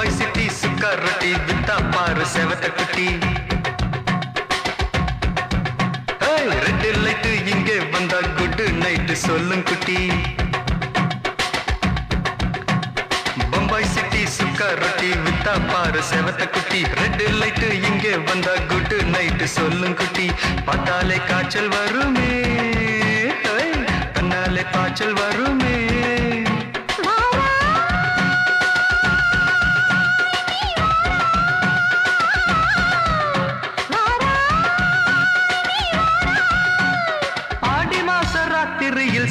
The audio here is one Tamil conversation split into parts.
பம்பாய் சிட்டி சுக்கா ரொட்டி வித்தா பாரு செவத்த குட்டி. ரெட் லைட் இங்கே வந்தா குட் நைட் சொல்லும் குட்டி. பம்பாய் சிட்டி சுக்கா ரொட்டி வித்தா பாரு செவத்த குட்டி. ரெட் லைட் இங்கே வந்தா குட் நைட் சொல்லும் குட்டி. பார்த்தாலே காய்ச்சல் வருமே, கண்ணாலே பாய்ச்சல் வருமே.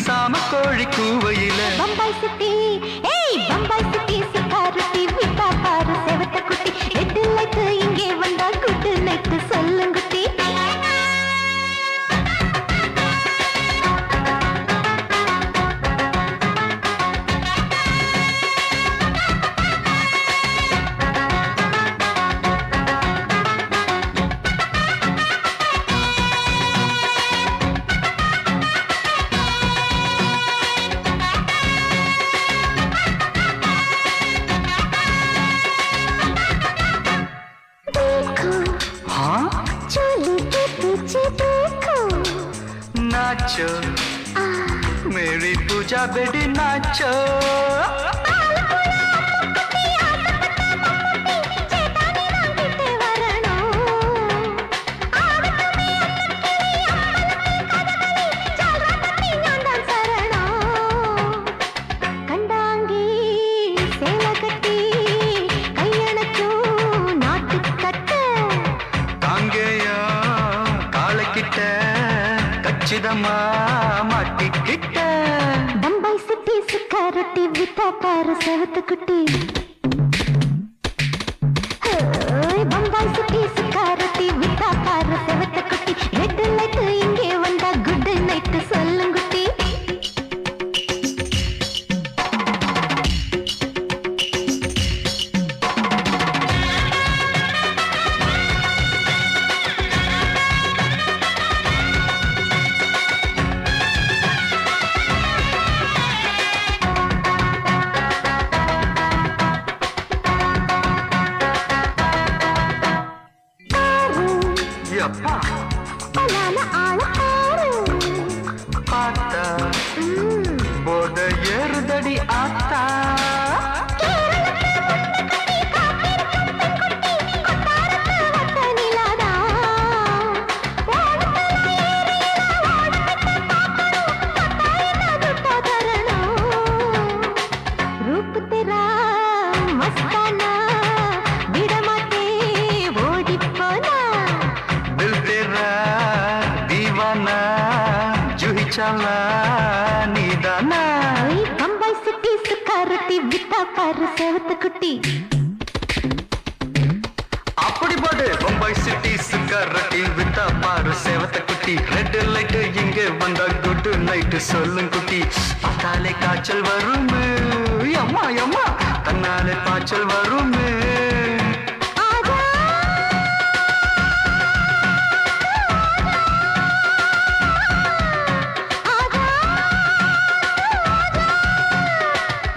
சாம கோழி கூவையில பம்பாய் சிட்டி, ஏய் பம்பாய் சிட்டி சுக்கா ரொட்டி வித்தா பாரு செவத்த குட்டி. ரெட் லைட் இங்கே வந்தா குட் நைட் சொல்லும் குட்டி. नाचो मेरी पूजा बेटी नाचो. மாட்டிக்கிட்ட பம்பாய் சிட்டி சுக்கா ரொட்டி வித்தா பாரு செவத்த குட்டி. பம்பாய் சிட்டி சுக்கா ரொட்டி வித்தா பாரு செவத்த குட்டி. ரெட் லைட் இங்கே வந்தா குட் நைட் சொல்லும் குட்டி. பார்த்தா போத ஏறுதடி ஆத்தா. रूप तेरा मस्ताना विडमाते ओडी पोना. दिल तेरा दीवाना जूही चला नीदाना. बम्बई सिटी सुखा रोटी विता पाரு செவத்த குட்டி. அப்படி போடு பம்பாய் சிட்டி சுக்கா ரொட்டி வித்தா பாரு செவத்த குட்டி. ரெட் லைட் இங்கே வந்தா குட் நைட் சொல்லும் குட்டி. பார்த்தாலே காய்ச்சல் வருமே, அம்மா அம்மா கண்ணாலே பாய்ச்சல் வருமே.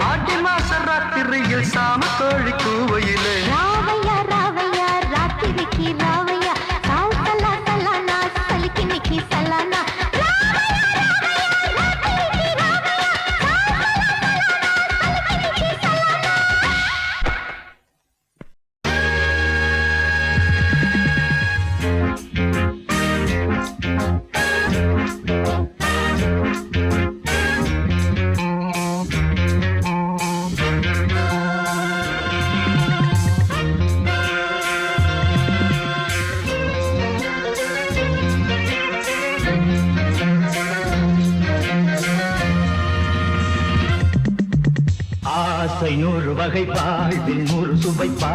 பாட்டி மாச ராத்திரியில் சாம கோழி கூவையிலே ராவையா ராவையா ராத்திரிக்கு ராவையா சால் சலா சலானா சலிக்கு நிக்கி சலானா. ஆசை 100 வகை வாழ்வில் 100 சுவைப்பா.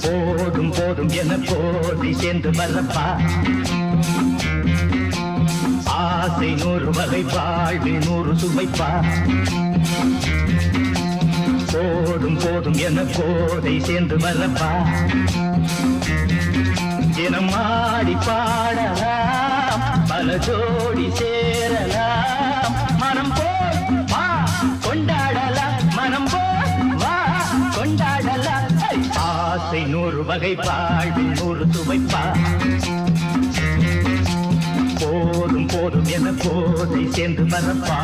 போதும் போதும் என போதை சேர்ந்து வரப்பா. ஆசை 100 வகை வாழ்வில் 100 சுவைப்பா. போதும் போதும் என போதை சேர்ந்து வரப்பா. தினம் ஆடி பாடலாம் பல ஜோடி சேரலாம். மனம் போல் வா கொண்டாடலாம். மனம் போல் ஆசை 100 வகை வாழ்வில் 100 சுவைப்பா போதும் போதும் என போதை சேர்ந்து வரப்பா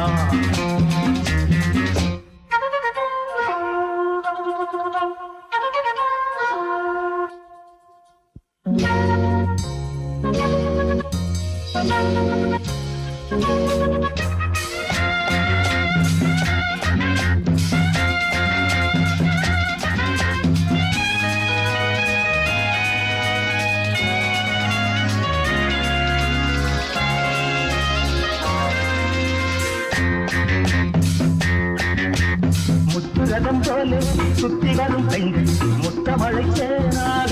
முத்துரதம் போல சுத்தி வரும் பெண்கள் முத்தமழை சேனாக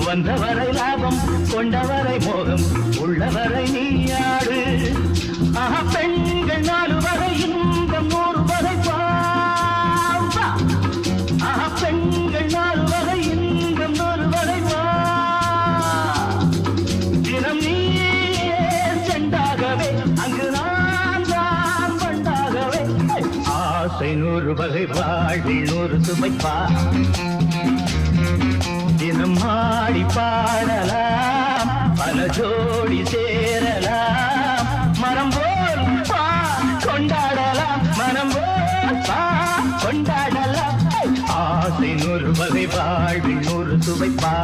வந்தவரை லாபம் கொண்டவரை மோகம் உள்ளவரை நீயாடு பெண்கள் 4 வரை இன்பம் 100 வரை பாவா பெண்கள் 4 வரை இன்பம் 100 வரை வா தினம் நீயே செண்டாகவே அங்கு நான் தான் பண்டாகவே ஆசை 100 வகை வாழ்வில் 100 சுமைப்பா தினம் ஆடி பாடலாம் பல ஜோடி சேரலாம் மனம் போல் பா கொண்டாடலாம் மனம் போல் பா கொண்டாடலாம் ஆசை 100 வகை வாழ்வில் 100 சுவைப்பா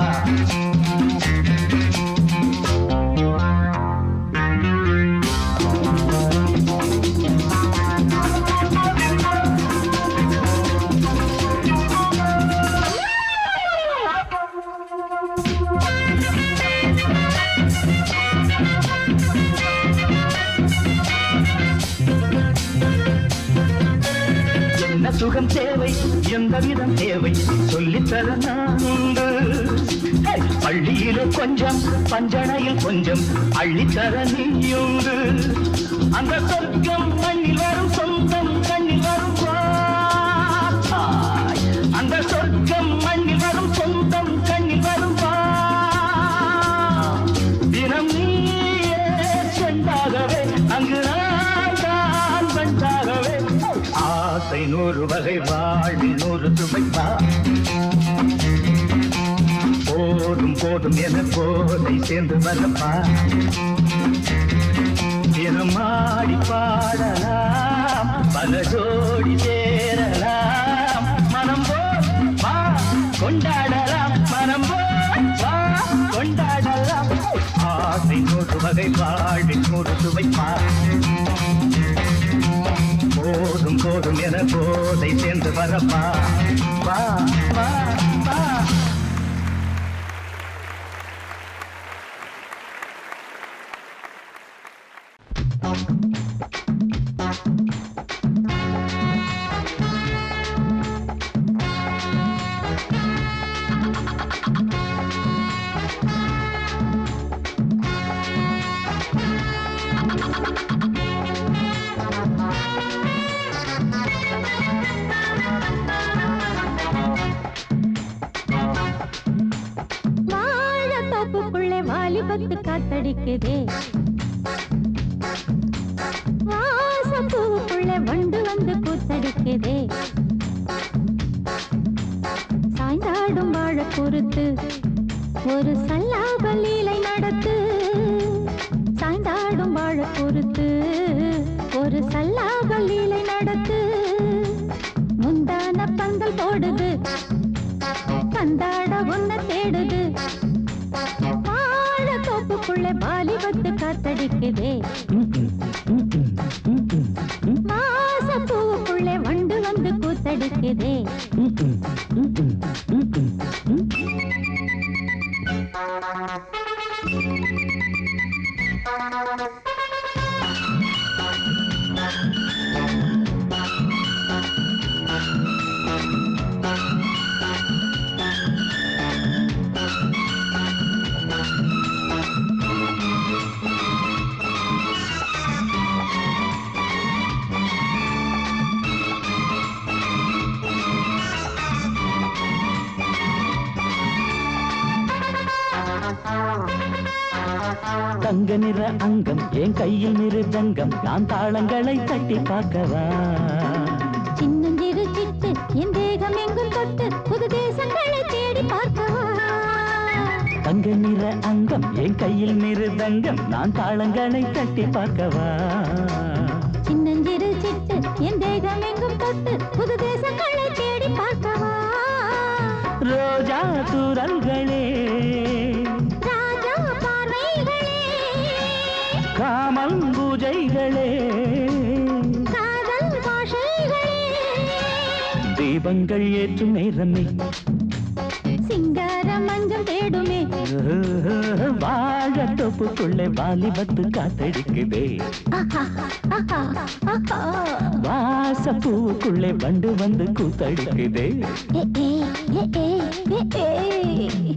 சுகம் தேவை எந்த விதம் தேவை சொல்லித்தர நான் உண்டு பள்ளியிலே கொஞ்சம் பஞ்சனையில் கொஞ்சம் அள்ளித்தர நீயுண்டு அந்த சொர்க்கம் மண்ணில் வரும் சொந்தம் கண்ணில் வரும் அந்த சொர்க்கம் மண்ணில் வரும் சொந்தம் கண்ணில் வரும் தினம் நீயே சென்றாகவே அங்கு நான் தான் வந்தாகவே ஆசை 100 வகை வாழ்வில் 100 சுவைப்பா போதும் போதும் என போதை சேர்ந்து வரப்பா தினம் ஆடி பாடலாம் பல ஜோடி சேரலாம் மனம் வா கொண்டாடலாம் மனம் வா கொண்டாடலாம் ஆசை 100 வகை வாழ்வில் 100 சுவைப்பா போதும் போதும் என போதை சேர்ந்து வரப்பா வா வா வா வாலிபத்து காத்தடிக்குதே வாசப்பூவுக்குள்ள வண்டு வந்து கூத்தடிக்குதே சாய்ந்தாடும் வாழ பொறுத்து ஒரு சல்லாப லீலை நடத்து சாய்ந்தாடும் வாழ பொறுத்து ஒரு சல்லாப லீலை நடத்து முந்தான பந்தல் போடுது பந்தாட ஒன்ன தேடுது தோப்புக்குள்ள வாலிபத்து காத்தடிக்குதே மாசப்பூவுக்குள்ள வண்டு வந்து கூத்தடிக்குதே தங்க நிற அங்கம் என் கையில் மிருதங்கம் நான் தாளங்களை தட்டி பார்க்கவா சின்னஞ்சிறு சிட்டு என் தேகம் எங்கும் தொட்டு புது தேசங்களை தேடி கையில் மிருதங்கம் நான் தாளங்களை தட்டி பார்க்கவா சின்னஞ்சிறு சிட்டு என் தேகம் எங்கும் தொட்டு புது தேசங்களை தேடி பார்க்கவா ரோஜா தூரல்களே ராஜா பார்வைகளே காமம் பூஜைகளே காதல் பாஷைகளே தீபங்கள் ஏற்றும் நேரமே சிங்கார மஞ்சள் தேடுமே வாழ தொப்புக்குள்ளே வாலிபத்து காத்தடிக்குதே ஆஹா, ஆஹா, ஆஹா. வாச பூவுக்குள்ளே வண்டு வந்து கூத்தடிக்குதே ஏ, ஏ, ஏ, ஏ, ஏ, ஏ.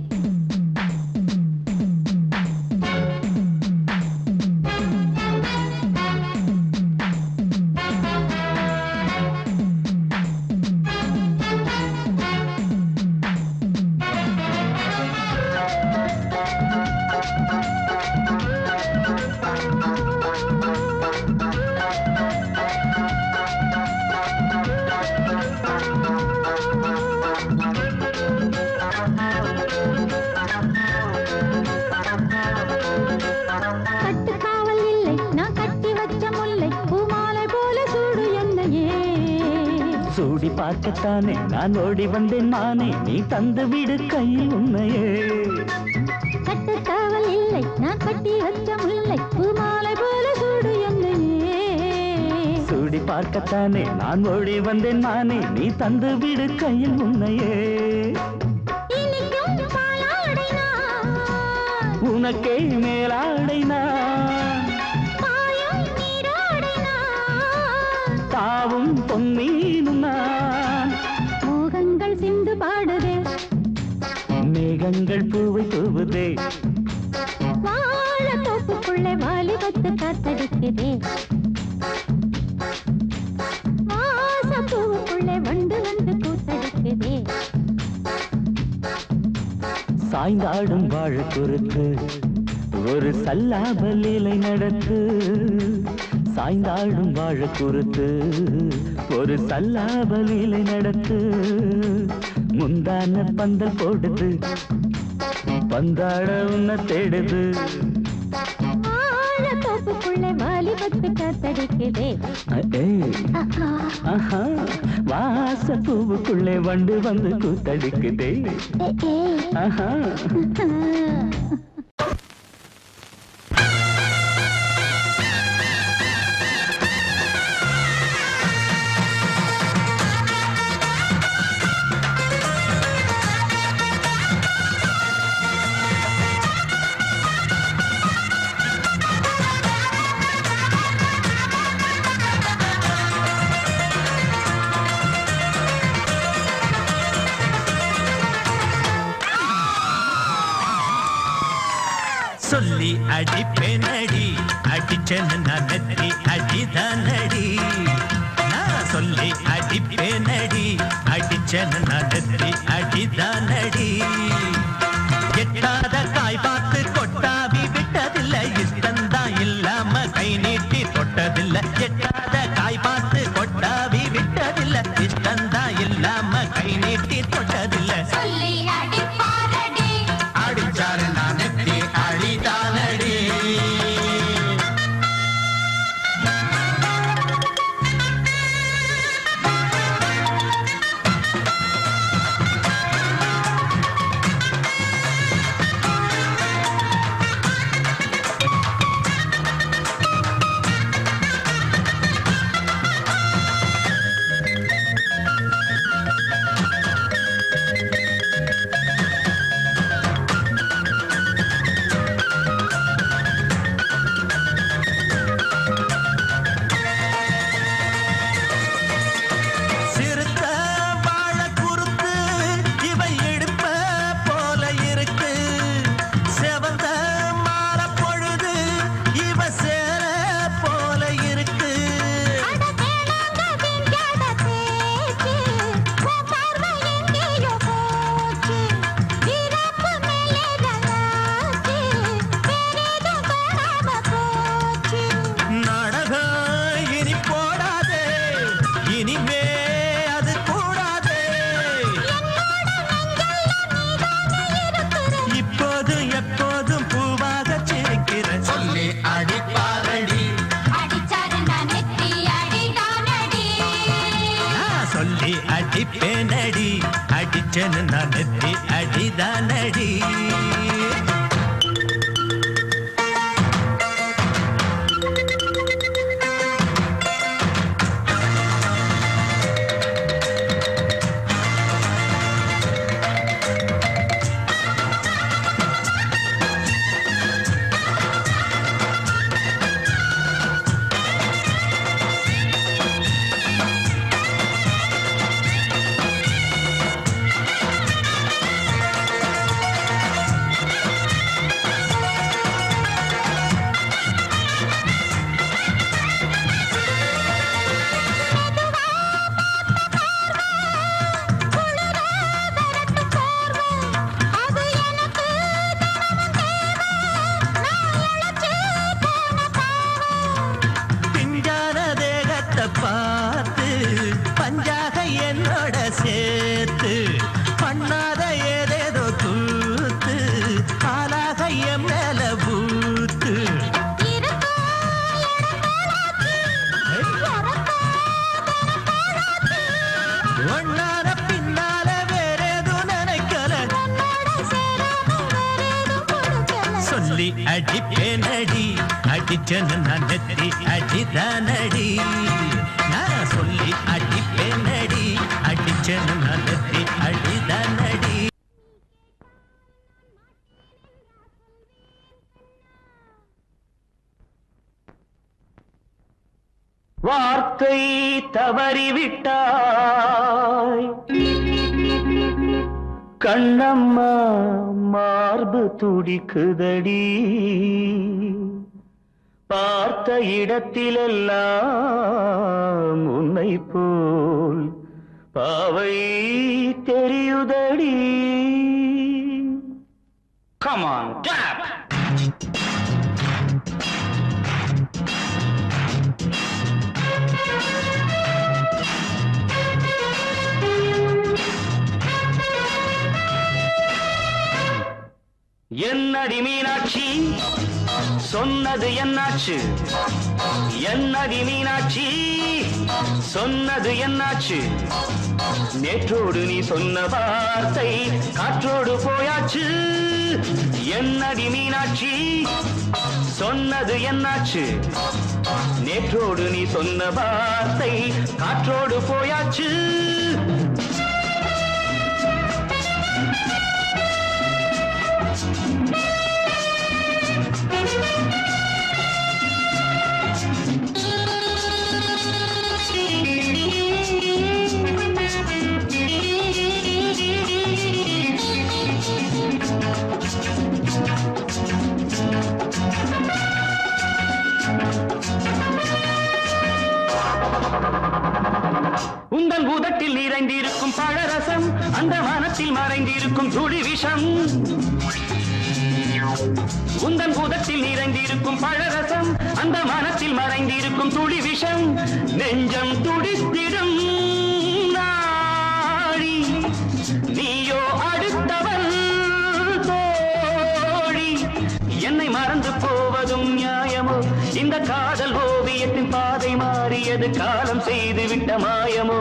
கட்டுக்காவல் இல்லை நான் கட்டி வச்ச முல்லை பூமாலை போல சூடு என்னையே சூடி பார்க்கத்தானே நான் ஓடி வந்தேன் நானே நீ தந்து விடு கையில் உண்மையே கட்டுக்காவல் இல்லை நான் கட்டி வச்ச முல்லை பூமாலை போல சூடு என்னையே சூடி பார்க்கத்தானே நான் ஓடி வந்தேன் நானே நீ தந்து விடு கையில் உண்மையே இனிக்கும் பாலாடை நான் உனக்கே மேலாடை நான் பாயும் நீராடை நான் தாவும் பொன்னீனும் நான் மோகங்கள் சிந்து பாடுதே மேகங்கள் பூவை தூவுதே வாழ தோப்புக்குள்ளே வாலிபத்து காத்தடிக்குதே வாசம் பூவுக்குள்ளே வண்டு வந்து கூத்தடிக்குதே சாய்ந்தாடும் வாழ குறுக்கு ஒரு சல்லாப லீலை நடத்து சாய்ந்தாடும் வாழ குறுத்து ஒரு சல்லாப லீலை நடத்து முந்தான பந்தல் போடுது பந்தாட உன்னை தேடுது வாழ தோப்புக்குள்ளே வாலிபத்து காத்தடிக்குதே ஆஹா. ஆஹா வாச பூவுக்குள்ளே வண்டு வந்து கூத்தடிக்குதே ஏ, ஏ. ஆஹா சொல்லி அடிப்பேனடி அடிச்சேன்னு நான் நெத்தி அடிதானடி நான் சொல்லி அடிப்பேனடி அடிச்சேன்னு நான் நெத்தி அடிதானடி எட்டாத காய் பார்த்து கொட்டாவி விட்டதில்லை இஷ்டந்தான் இல்லாம கை நீட்டி தொட்டதில்லை எட்டாத காய் பார்த்து கொட்டாவி விட்டதில்லை இஷ்டந்தான் இல்லாம கை நீட்டி தொட்டதில்லை அடிச்சாரு நான் நெத்தி அடிதானடி அடிப்பேனடி அடிச்சனு நான் நெத்தி அடிதானடி பார்த்து பஞ்சாக என்னோட சேர்த்து பண்ணாத ஏதேதோ கூத்து ஆளாக என் மேல பூத்து ஒன்னார பின்னால வேறேதோ நினைக்கல சொல்லி அடிப்பேனடி அடிச்சனு நான் நெத்தி அடிதானடி நான் சொல்லி அடிப்பேனடி அடிச்சனு நான் நெத்தி அடிதானடி வார்த்தை தவறிவிட்டாய் கண்ணம்மா மார்பு துடிக்குதடி பார்த்த இடத்திலெல்லாம் உன்னை போல் பாவை தெரியுதடி. Come on, clap! என்னடி மீனாட்சி சொன்னது என்னாச்சு? என்னடி மீனாட்சி சொன்னது என்னாச்சு? நேற்றோடு நீ சொன்ன வார்த்தை காற்றோடு போயாச்சு. என்னடி மீனாட்சி சொன்னது என்னாச்சு? நேற்றோடு நீ சொன்ன வார்த்தை காற்றோடு போயாச்சு. உந்தன் உதட்டில் நிறைந்திருக்கும் பழரசம் அந்த மனத்தில் மறைந்திருக்கும் துளி விஷம். உந்தன் உதட்டில் நிறைந்திருக்கும் பழரசம் அந்த மனத்தில் மறைந்திருக்கும் துளி விஷம். நெஞ்சம் துடித்திடும் நாடி நீயோ அடுத்தவன் தோழி. என்னை மறந்து போவதும் நியாயமோ? இந்த காதல் ஓவியத்தின் பாதை மாறியது காலம் செய்து விட்ட மாயமோ?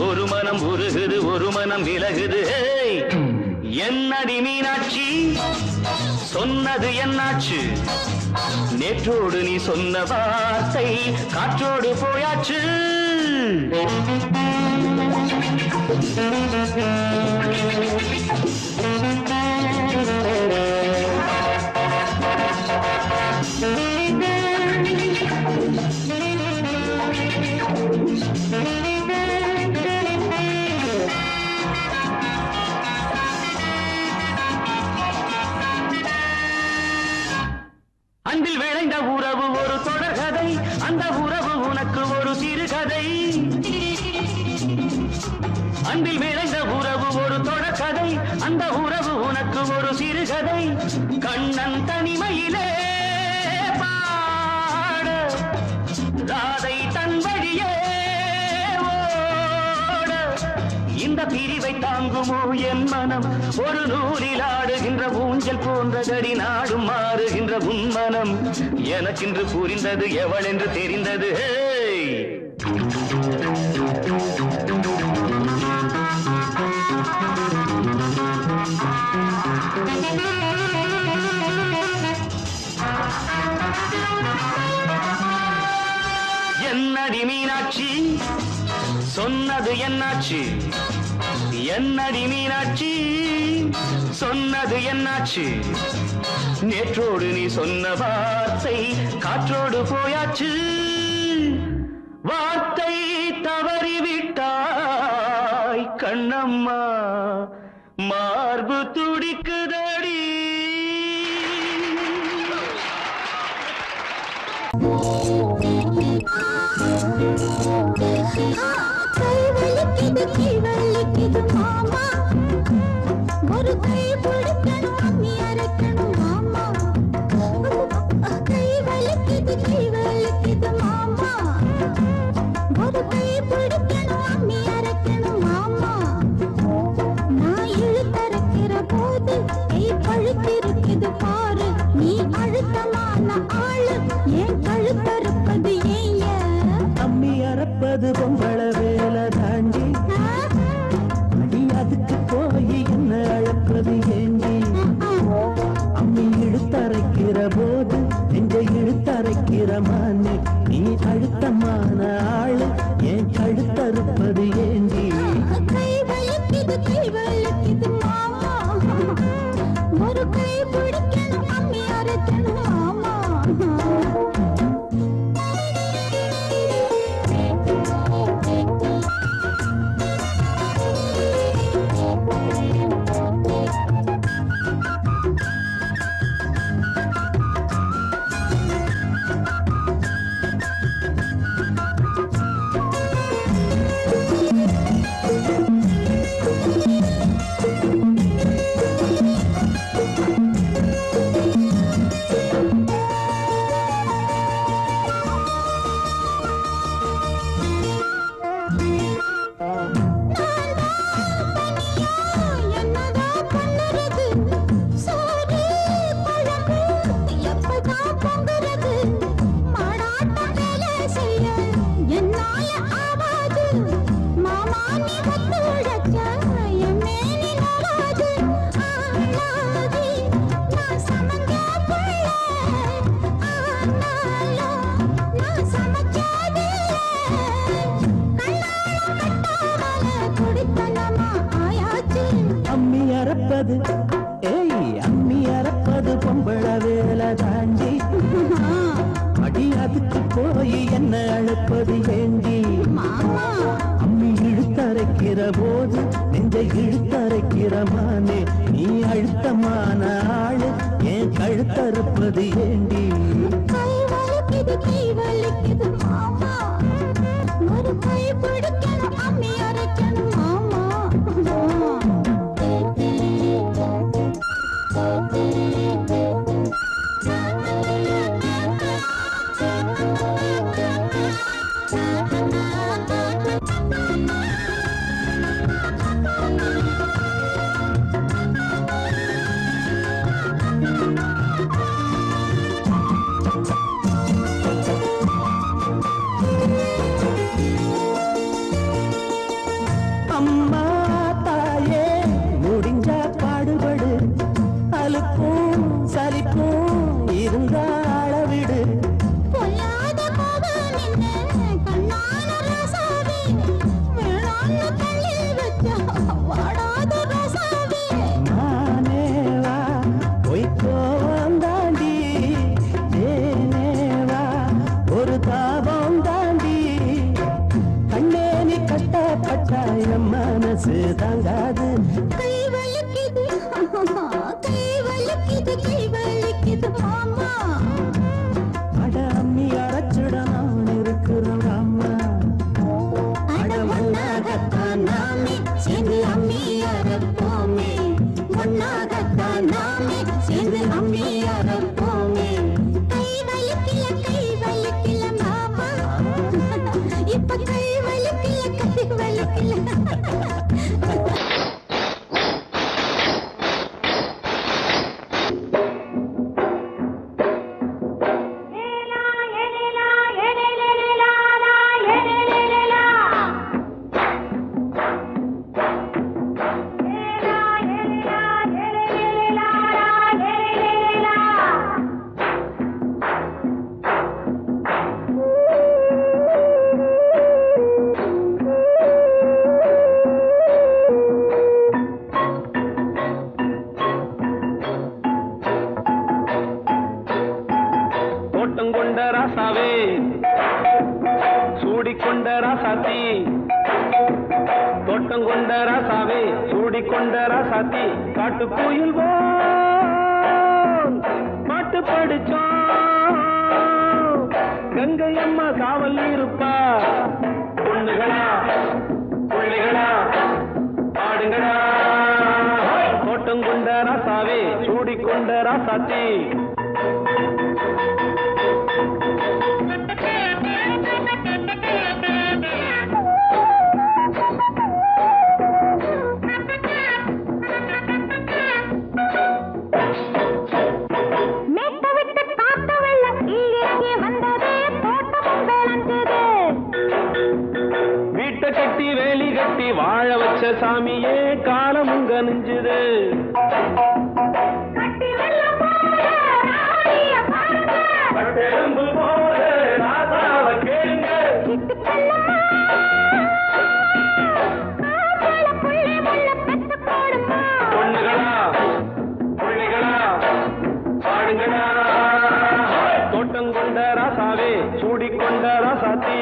ஒரு மனம் உருகுது ஒரு மனம் விலகுது. என்னடி மீனாட்சி சொன்னது என்னாச்சு? நேற்றோடு நீ சொன்ன வார்த்தை காற்றோடு போயாச்சு. அன்பில் விளைந்த உறவு ஒரு தொடர்கதை, அந்த உறவு உனக்கு ஒரு சிறுகதை. அன்பில் விளைந்த உறவு ஒரு தொடர்கதை, அந்த உறவு உனக்கு ஒரு சிறுகதை. கண்ணன் தனிமையிலே பாட ராதை தன் வழியே ஓட. இந்த பிரிவை தாங்குமோ என் மனம்? ஒரு நூலில் ஆடுகின்ற ஊஞ்சல் போன்றதடி நாடும் மாறுகின்ற உன்மனம். எனக்கென்று புரிந்தது எவள் என்று தெரிந்தது. சொன்னது என்னாச்சு என்னடி மீனாட்சி சொன்னது என்னாச்சு நேற்றோடு நீ சொன்ன வார்த்தை காற்றோடு போயாச்சு வார்த்தை தவறிவிட்டாய் கண்ணம்மா மார்பு துடிக்குதடி கை வலிக்குது கை வலிக்குது மாமா ஒரு கை பிடிக்கணும் அம்மி அரைக்கணும் மாமா கை வலிக்குது மாமா ஒரு கை பிடிக்கணும் அம்மி அரைக்கணும் மாமா நான் இழுத்தரைக்கிற போது கை பழுத்திருக்குது பாரு நீ அழுத்தமான ஆளு ஏன் கழுத்தறுப்பது ஏன் அம்மி அறப்பது பொம்பள வேலை தாண்டி அடி அதுக்கு போய் என்ன அழப்பது ஏண்டி அம்மி இழுத்தரைக்கிற போது நெஞ்ச இழுத்தரைக்கிற மானே நீ அழுத்தமான ஆளு ஏன் கழுத்தறுப்பது ஏண்டி கை வலிக்குது மாமா ஒரு கை பிடிக்கணும் அம்மி அரைக்கணும் மாமா அம்மி அறப்பது அம்மி அறப்பது பொம்பள வேலை தாண்டி அடி அதுக்கு போய் என்ன அழைப்பது ஏண்டி அம்மி இழுத்தரைக்கிற போது நெஞ்ச இழுத்தரைக்கிற மானே நீ அழுத்தமான ஆளு ஏன் கழுத்தறுப்பது ஏண்டி கை வலிக்குது மாமா ஒரு கை பிடிக்கணும் அம்மி அரைக்கணும் மாமா அம்மா தாயே முடிஞ்சா பாடுபடு அலுப்பும் சலிப்பும் இருந்தா அளவிடு பொல்லாத கோபம் நின்னு கண்ணான ரசாவே வேளாண்மை கல்லில் வச்சா வாடாத ரசாவே நானேவா பொய்க்கோவம் தாண்டி தேனேவா ஒரு தாபம் தாண்டி கண்ணே நீ கஷ்டப்பட்டா என் மனசு தாங்காது கை வலிக்குது மாமா அட அம்மி அரைச்சுட நான் இருக்கிறோம் அம்மா அட ஒன்னாகத்தான் நாமே சேர்ந்து அம்மி அரைப்போமே ஒன்னாகத்தான் நாமே சேர்ந்து அம்மி அரைப்போமே கை வலிக்கல மாமா இப்ப கை வலிக்கல ராசாவே சூடிக்கொண்ட ராசாத்தி காட்டுக்குயில் பாட்டு படிச்சோம் கங்கை அம்மா காவல் இருப்பா பொண்ணுகளா பிள்ளைகளா ஆடுங்களா தோட்டம் கொண்ட ராசாவே சூடிக்கொண்ட ராசாத்தி கட்டி வேலி கட்டி வாழ வச்ச சாமியே காலமுங்க நெஞ்சுது பொண்ணுகளா பிள்ளைகளா பாடுங்களா தோட்டம் கொண்ட ராசாவே சூடிக்கொண்ட ராசாத்தி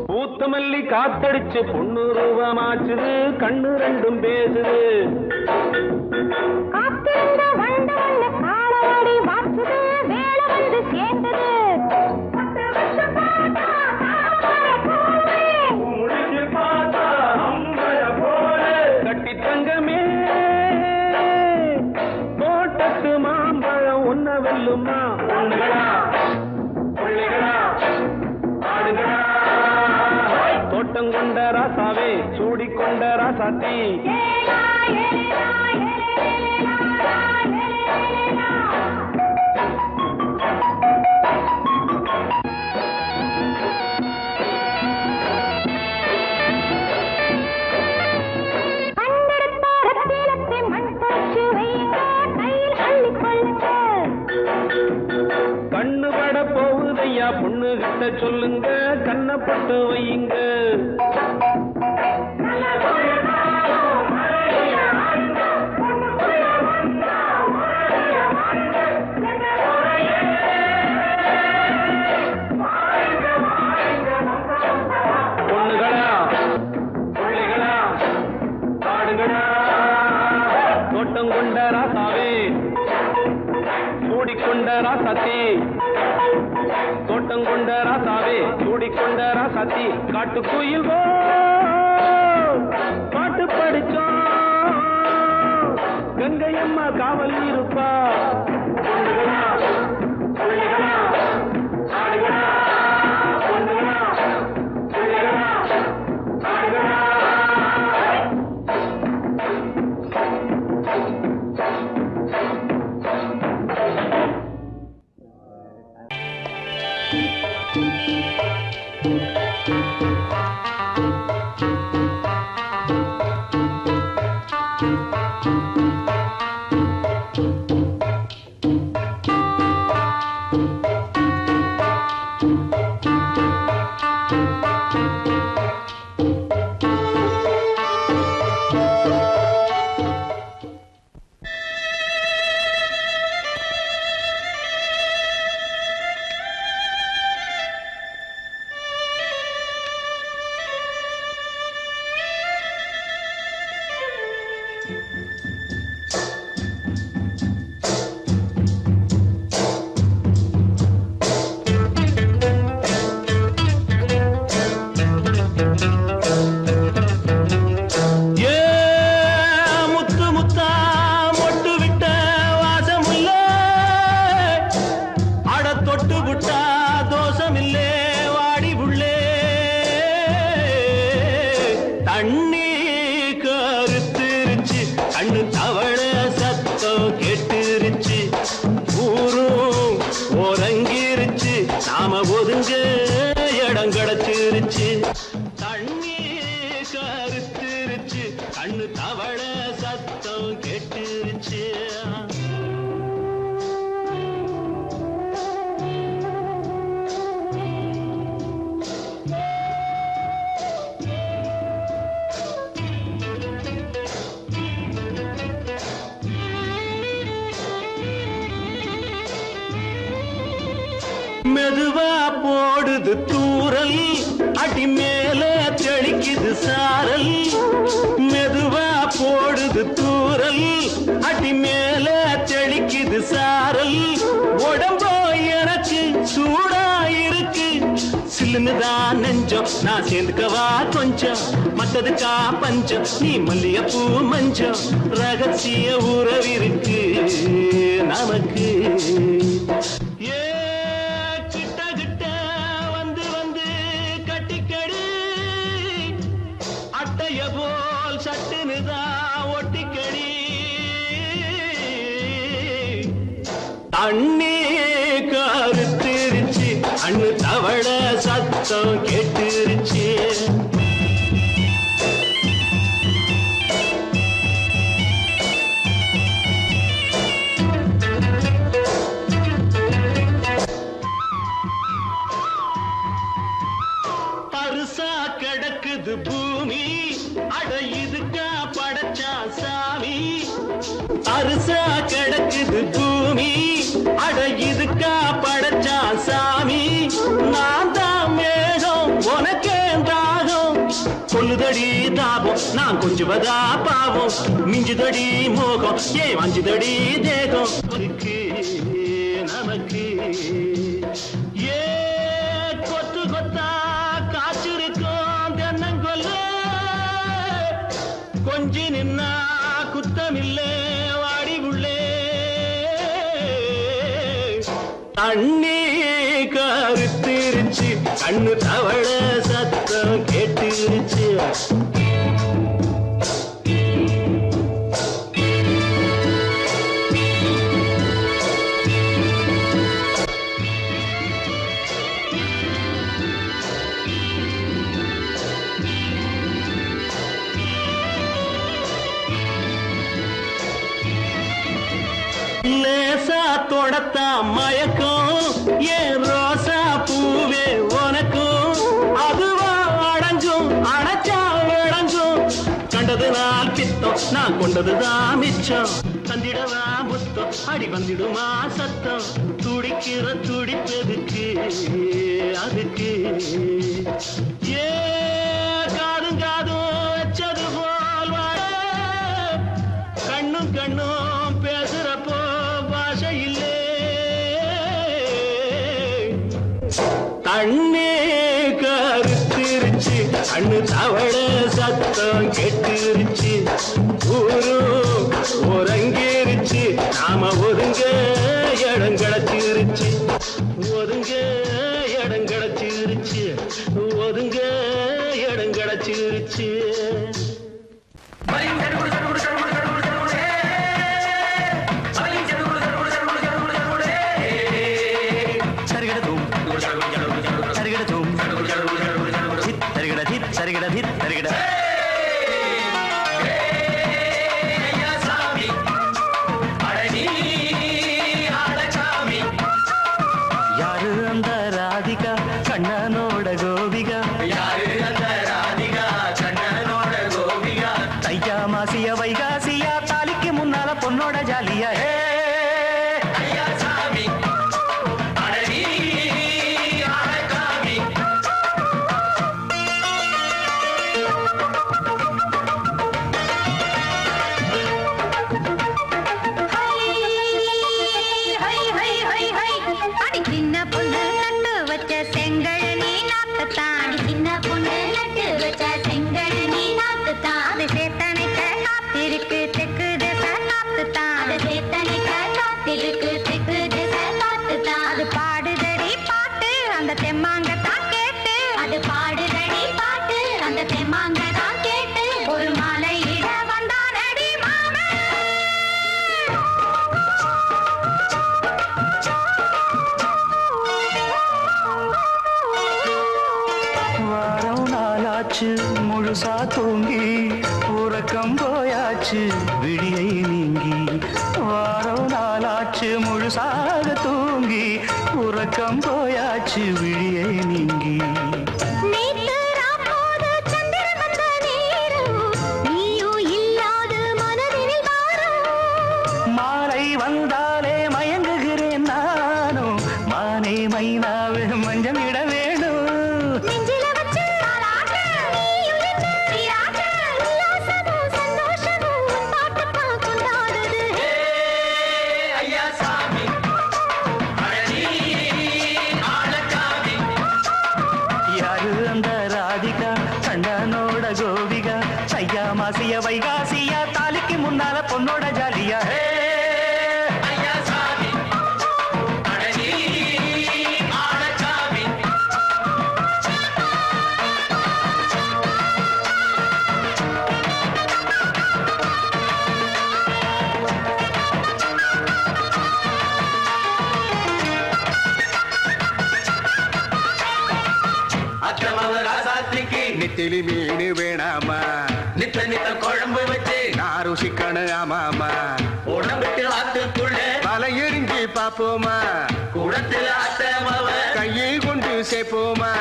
பூத்தமல்லி காத்தடிச்சு பொண்ணு ரூபமாச்சுது கண்ணு ரெண்டும் பேசுது கட்டி தங்கமே தோட்டத்து மாம்பழம் ஒன்ன வெல்லுமா பொண்ணுகளா பிள்ளைகளா ஆடுகளா தோட்டம் கொண்ட ராசாவே சூடிக்கொண்ட ராசாத்தி கண்ணு பட போகுதையா பொண்ணு கிட்ட சொல்லுங்க கண்ணப்பட்டு வையுங்க பொண்ணுகளா பிள்ளைகளா பாடுங்களா தோட்டம் கொண்ட ராசாவே சூடிக்கொண்ட ராசாத்தி தோட்டம் கொண்ட ராசாவே சூடிக்கொண்ட ராசாத்தி காட்டுக்குயில் பாட்டு படிச்சோம் கங்கை அம்மா காவல் இருப்பா பொண்ணுகளா பிள்ளைகளா ஆடுகளா பொண்ணுகளா பிள்ளைகளா ஆடுகளா கண்ணு போடுது தூரல் அடி மேல தெளிக்குது சாரல் மெதுவா போடுது தூரல் அடி மேல தெளிக்குது சாரல் உடம்போ எனக்கு சூடா இருக்கு சில்லுன்னுதான் நெஞ்சம் நான் சேர்ந்துக்கவா கொஞ்சம் மத்ததுக்கா பஞ்சம் நீ மல்லிகைப்பூ மஞ்சம் ரகசிய உறவிருக்கு நமக்கு ஏ கிட்ட கிட்ட வந்து வந்து கட்டிக்கடி அட்டைய போல் சட்டுனுதான் ஒட்டிக்கடி தண்ணி கருத்திருச்சு அண்ணு தவள சத்தம் கேட்டுருச்சு பருசா கிடக்குது பூமி அட இதுக்கா படைச்சா சாமி அரிசா கிடக்குது பூமி அட இதுக்கா படைச்சா சாமி நான் தான் மேகம் உனக்கே தாகம் கொல்லுதடி தாபம் நான் கொஞ்சுவதா பாவம் மிஞ்சுதடி மோகம் ஏன் வஞ்சுதடி தேகம் இருக்கு நமக்கு ஏ கொத்து கொத்தா காய்ச்சிருக்கும் தென்னங்கொல்ல கொஞ்சி நின்னா குத்தமில்லே வாடி உள்ளே தண்ணி கருத்திருச்சு கண்ணு தவள சத்தம் கேட்டுருச்சு லேசா தொடத்தா மயக்கம் ஏன் ரோசா பூவே உனக்கும் அதுவா அடைஞ்சும் அடைச்சா விளைஞ்சும் கண்டது நாள் பித்தம் நான் கொண்டதுதான் மிச்சம் தந்திடவா புத்தம் அடி வந்திடுமா சத்தம் துடிக்கிற துடிப்பெதுக்கு அதுக்கு ஏ காதும் காதும் வச்சது போல் வாழ கண்ணும் கண்ணும் பேசுறப்போ பாஷை இல்லே தண்ணே கருத்திருச்சு அண்ணு தவள சத்தம் கெட்டுருச்சு ஊரு ஒரங்கிருச்சு நாம ஒதுங்க இடம் கிடச்சிருச்சு ஒதுங்க இடம் கிடச்சிருச்சு ஒதுங்க இடம் கிடச்சிருச்சு யாரு அந்த ராதிகா கண்ணனோட கோபிகா தையா மாசிய வைகாசியா தாலிக்கு முன்னால பொண்ணோட ஜாலியா முழுசா தூங்கி உறக்கம் போயாச்சு விடியை நீங்கி வாரம் நாளாச்சு முழுசாக தூங்கி உறக்கம் போயாச்சு விடியை நீங்கி மாலை வந்தாலே மயங்குகிறேன் நானும் மானே மைனாவே மஞ்சமிட கண்டனோட கோபிகா சையா மாசிய வைகாசியா தாலிக்கு முன்னால பொண்ணோட ஜாலியா நெத்திலி மீன் வேணாமா நித்த நித்த குழம்பு வச்சு நான் ருசிக்கணும் ஆமாமா உடம்புக்கு ஆத்துக்குள்ள பல எரிஞ்சு பாப்போமா குடத்துல ஆத்தமாவ கையை கொண்டு சேர்ப்போமா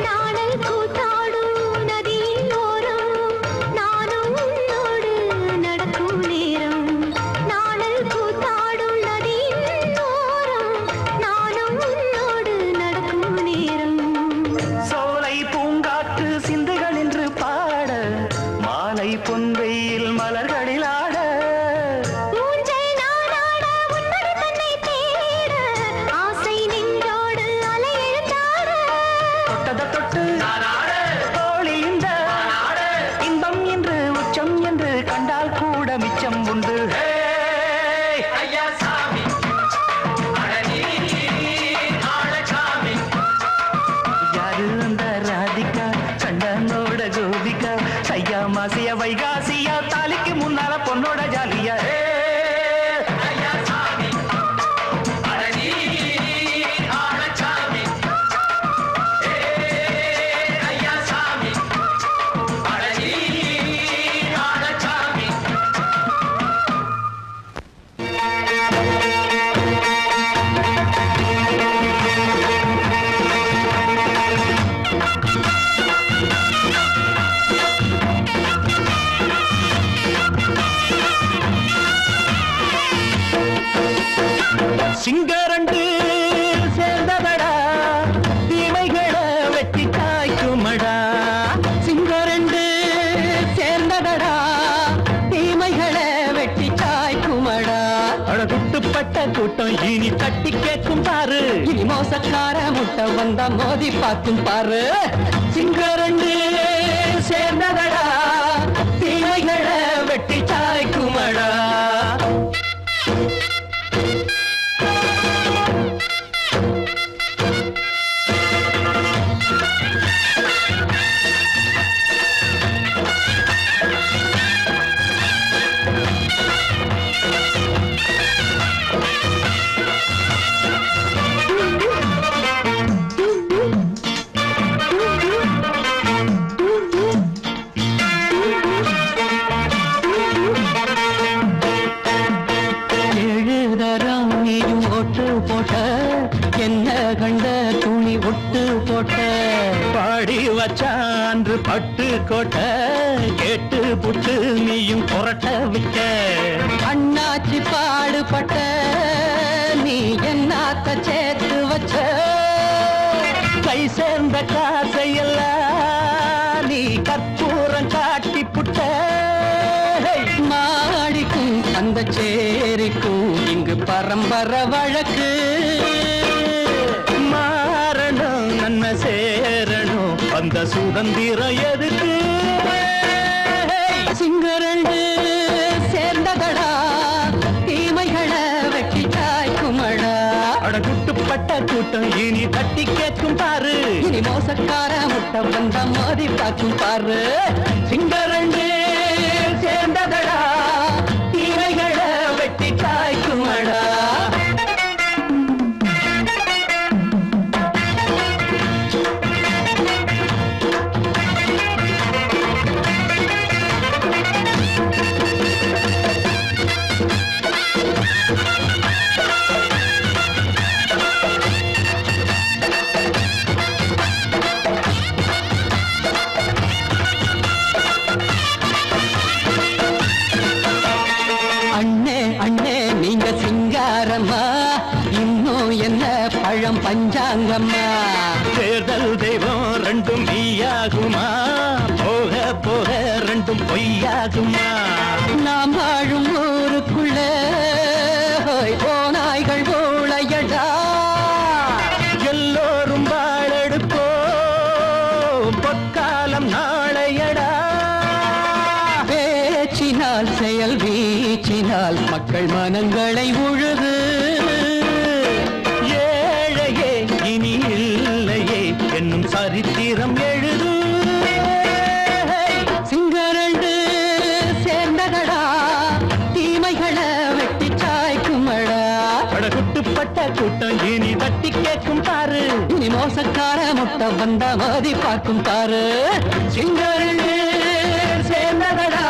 நாடல் கூத்தாடும் நதியின் ஓரம் நானும் உன்னோடு நடக்கும் நேரம் நாடல் கூத்தாடும் நதியின் ஓரம் நானும் உன்னோடு நடக்கும் நேரம் சோலை பூங்காற்று சிந்துகள் என்று பாட மாலை பொன்வெயில் மலர்களில் ஆட ஊஞ்சல் நானாட உன்னடி தன்னை தேட ஆசை நின்றோடு அலை எழுந்தாட தொட்டத தொட்டு தோழி இந்த இன்பம் என்று உச்சம் என்று கண்டால் கூட மிச்சம் உண்டு ஐயா சாமி யாரு அந்த ராதிகா கண்டனோட கோபிகா சையா மாசிய வைகாசியா தாலிக்கு முன்னால பொண்ணோட ஜாலியா ஐயா சாமி அடனி ஆளச்சாமி ஐயா சாமி அடனி ஆளச்சாமி சிங்கரண்டு சேர்ந்ததடா தீமைகளை வெட்டி காய்க்குமடா சிங்கரண்டு சேர்ந்ததடா தீமைகளை வெட்டி காய்க்குமடா அழகுட்டுப்பட்ட கூட்டம் இனி தட்டி கேட்கும் பாரு இனி மோசக்கார முட்டை வந்தா மோதி பார்க்கும் பாரு சிங்கரண்டு சேர்ந்ததடா தீமைகளை வெட்டி காய்க்குமடா எழுதரம் நீயும் ஒட்டு போட்ட என்ன கண்ட துணி ஒட்டு போட்ட பாடி வச்சான்று பட்டு கோட்ட கேட்டு புட்டு நீயும் புரட்ட விட்ட அண்ணாச்சி பாடுபட்ட நீ என்னாத்த சேர்த்து வச்ச கை சேர்ந்த காசையெல்லாம் நீ கற்பூரம் காட்டி புட்ட மாடிக்கும் அந்த சேரிக்கும் இங்கு பரம்பரை வழக்கு மாறணும் நன்மை சேரணும் அந்த சுதந்திரம் எதுக்கு சிங்கரண்டு சேர்ந்ததடா தீமைகளை வெட்டி காய்க்குமடா அடகுட்டுப்பட்ட கூட்டம் இனி தட்டி கேட்கும் பாரு இனி மோசக்கார முட்டை வந்த மோதி பார்க்கும் பாரு சிங்கரண்டு சேர்ந்ததடா தீமைகளை வெட்டி காய்க்குமடா பழம் பஞ்சாங்கம்மா தேர்தல் தெய்வம் ரெண்டும் மெய்யாகுமா போக போக ரெண்டும் பொய்யாகுமா நாம் வாழும் ஊருக்குள்ள ஓநாய்கள் ஊழையடா எல்லோரும் வாழெடுப்போம் மனங்களை உழுது ஏழையே இனி இல்லையே என்னும் சரித்திரம் எழுது சிங்கரண்டு சேர்ந்ததடா தீமைகளை வெட்டி சாய்க்குமடா குட்டுப்பட்ட கூட்டம் இனி தட்டி கேட்கும் பாரு இனி மோசக்கார முட்டை வந்த மதி பார்க்கும் பாரு சிங்கரண்டு சேர்ந்ததடா